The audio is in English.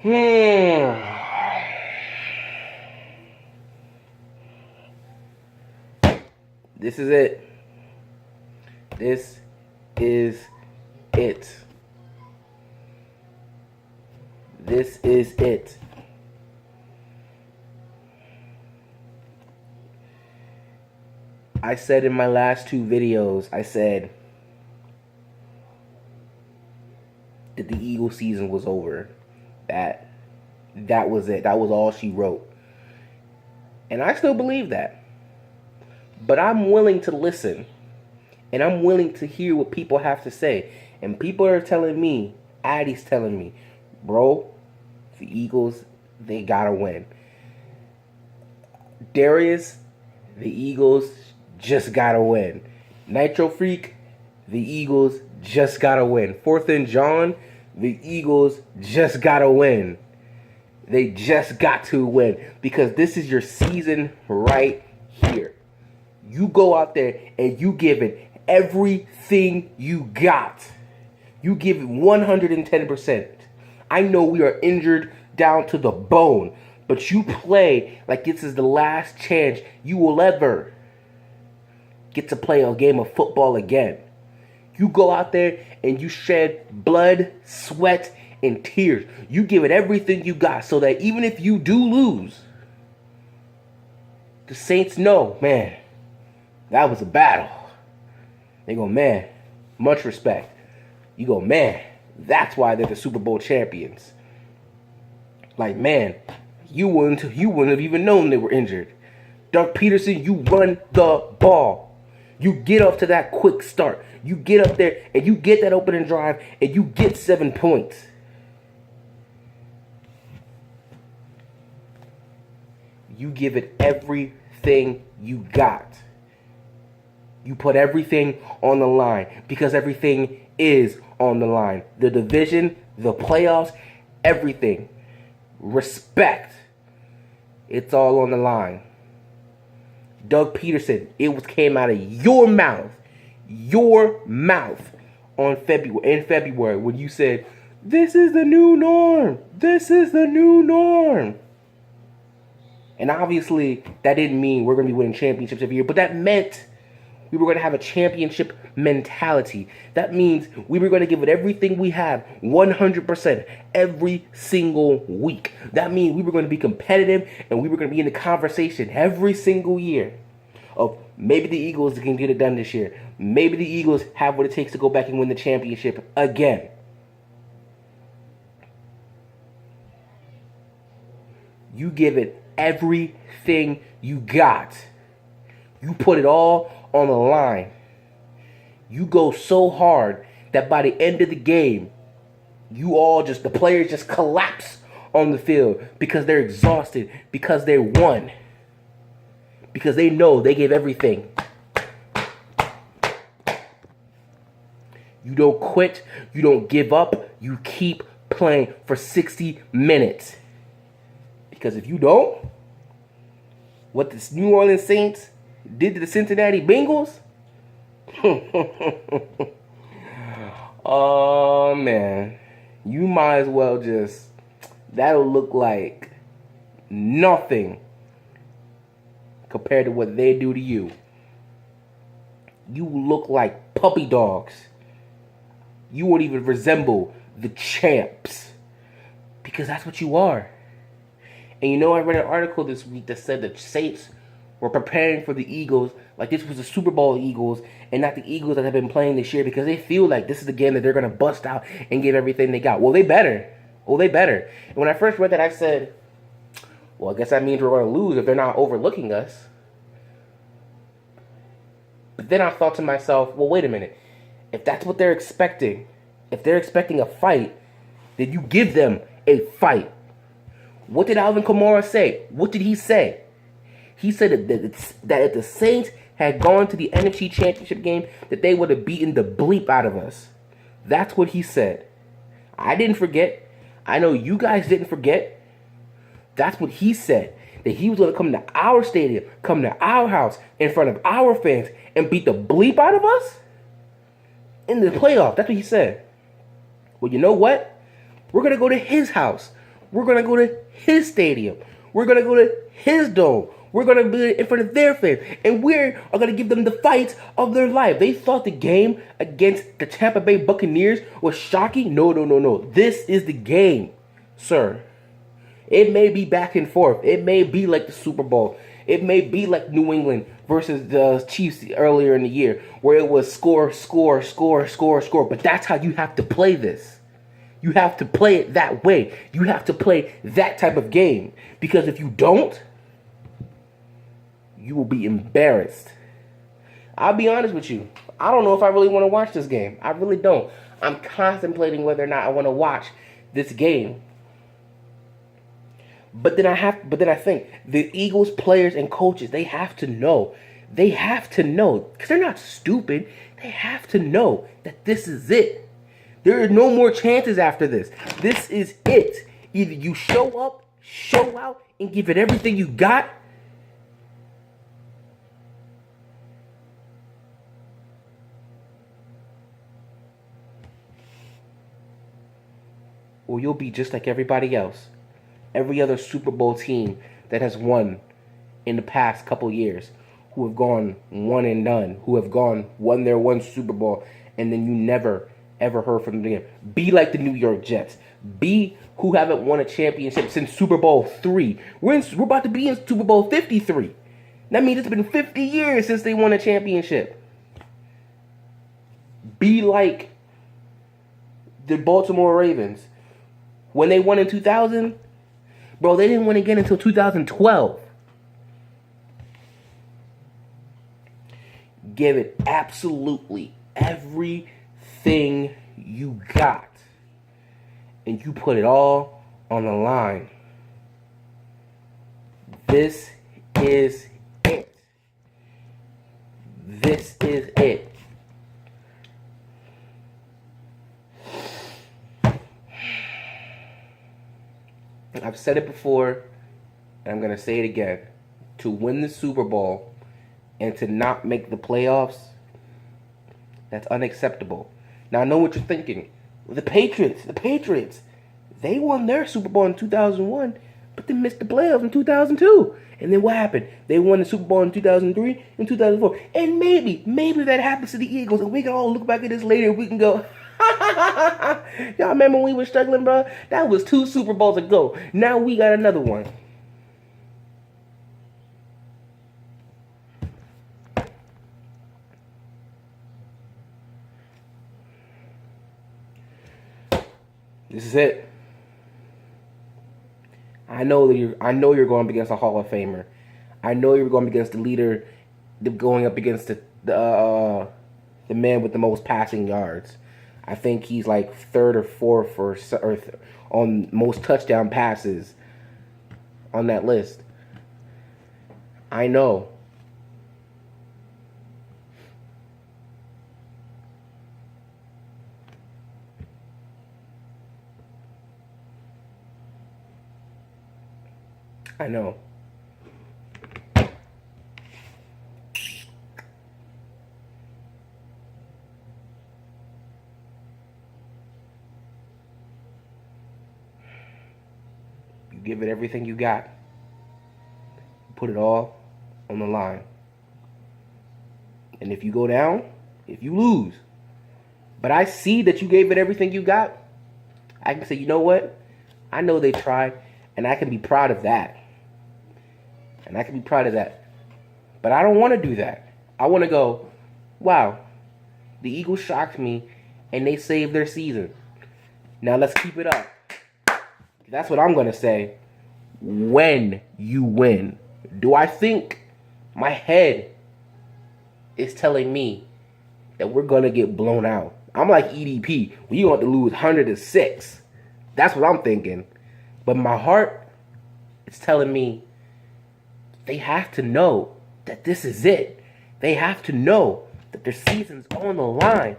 Hmm. This is it. This is it. This is it. I said in my last two videos, I said that the Eagle season was over. That was it. That was all she wrote. And I still believe that. But I'm willing to listen. And I'm willing to hear what people have to say. And people are telling me, Addie's telling me, bro, the Eagles, they gotta win. Darius, the Eagles just gotta win. Nitro Freak, the Eagles just gotta win. Fourth and John, the Eagles just gotta win. They just got to win because this is your season right here. You go out there and you give it everything you got. You give it 110%. I know we are injured down to the bone, but you play like this is the last chance you will ever get to play a game of football again. You go out there and you shed blood, sweat, and tears. You give it everything you got so that even if you do lose, the Saints know, man, that was a battle. They go, man, much respect. You go, man, that's why they're the Super Bowl champions. Like, man, you wouldn't have even known they were injured. Doug Peterson, you run the ball. You get off to that quick start. You get up there and you get that opening drive and you get 7 points. You give it everything you got. You put everything on the line because everything is on the line. The division, the playoffs, everything. Respect. It's all on the line. Doug Peterson, it came out of your mouth in February when you said, this is the new norm. This is the new norm. And obviously, that didn't mean we're going to be winning championships every year, but that meant we were going to have a championship mentality. That means we were going to give it everything we have, 100%, every single week. That means we were going to be competitive and we were going to be in the conversation every single year of maybe the Eagles can get it done this year. Maybe the Eagles have what it takes to go back and win the championship again. You give it everything you got. You put it all on the line. You go so hard that by the end of the game, the players just collapse on the field because they're exhausted, because they won, because they know they gave everything. You don't quit. You don't give up. You keep playing for 60 minutes. Because if you don't, what the New Orleans Saints did to the Cincinnati Bengals, oh man, you might as well that'll look like nothing compared to what they do to you. You look like puppy dogs. You won't even resemble the champs because that's what you are. And you know, I read an article this week that said the Saints were preparing for the Eagles like this was the Super Bowl Eagles and not the Eagles that have been playing this year because they feel like this is the game that they're going to bust out and give everything they got. Well, they better. And when I first read that, I said, well, I guess that means we're going to lose if they're not overlooking us. But then I thought to myself, well, wait a minute. If that's what they're expecting, if they're expecting a fight, then you give them a fight. What did Alvin Kamara say? What did he say? He said that if the Saints had gone to the NFC Championship game, that they would have beaten the bleep out of us. That's what he said. I didn't forget. I know you guys didn't forget. That's what he said. That he was going to come to our stadium, come to our house, in front of our fans, and beat the bleep out of us in the playoff. That's what he said. Well, you know what? We're going to go to his house. We're going to go to his stadium. We're going to go to his dome. We're going to be in front of their fans. And we are going to give them the fight of their life. They thought the game against the Tampa Bay Buccaneers was shocking. No. This is the game, sir. It may be back and forth. It may be like the Super Bowl. It may be like New England versus the Chiefs earlier in the year, where it was score. But that's how you have to play this. You have to play it that way. You have to play that type of game. Because if you don't, you will be embarrassed. I'll be honest with you. I don't know if I really want to watch this game. I really don't. I'm contemplating whether or not I want to watch this game. But then I think the Eagles players and coaches, they have to know. They have to know. Because they're not stupid. They have to know that this is it. There are no more chances after this. This is it. Either you show up, show out, and give it everything you got, or you'll be just like everybody else. Every other Super Bowl team that has won in the past couple years, who have gone one and done, who have won their one Super Bowl, and then you never, ever heard from them again. Be like the New York Jets. Be who haven't won a championship since Super Bowl 3. We're about to be in Super Bowl 53. That means it's been 50 years since they won a championship. Be like the Baltimore Ravens. When they won in 2000, bro, they didn't win again until 2012. Give it absolutely everything you got. And you put it all on the line. This is it. This is it. I've said it before, and I'm going to say it again. To win the Super Bowl and to not make the playoffs, that's unacceptable. Now, I know what you're thinking. The Patriots, they won their Super Bowl in 2001, but they missed the playoffs in 2002. And then what happened? They won the Super Bowl in 2003 and 2004. And maybe that happens to the Eagles, and we can all look back at this later and we can go, y'all remember when we were struggling, bro? That was 2 Super Bowls ago. Now we got another one. This is it. I know you're going up against a Hall of Famer. I know you're going up against the leader, going up against the man with the most passing yards. I think he's like 3rd or 4th on most touchdown passes on that list. I know. I know. You give it everything you got. Put it all on the line. And if you go down, if you lose, but I see that you gave it everything you got, I can say, you know what? I know they tried, and I can be proud of that. But I don't want to do that. I want to go, wow, the Eagles shocked me, and they saved their season. Now let's keep it up. That's what I'm going to say when you win. Do I think my head is telling me that we're going to get blown out? I'm like EDP. We want to lose 106. That's what I'm thinking. But my heart is telling me they have to know that this is it. They have to know that their season's on the line.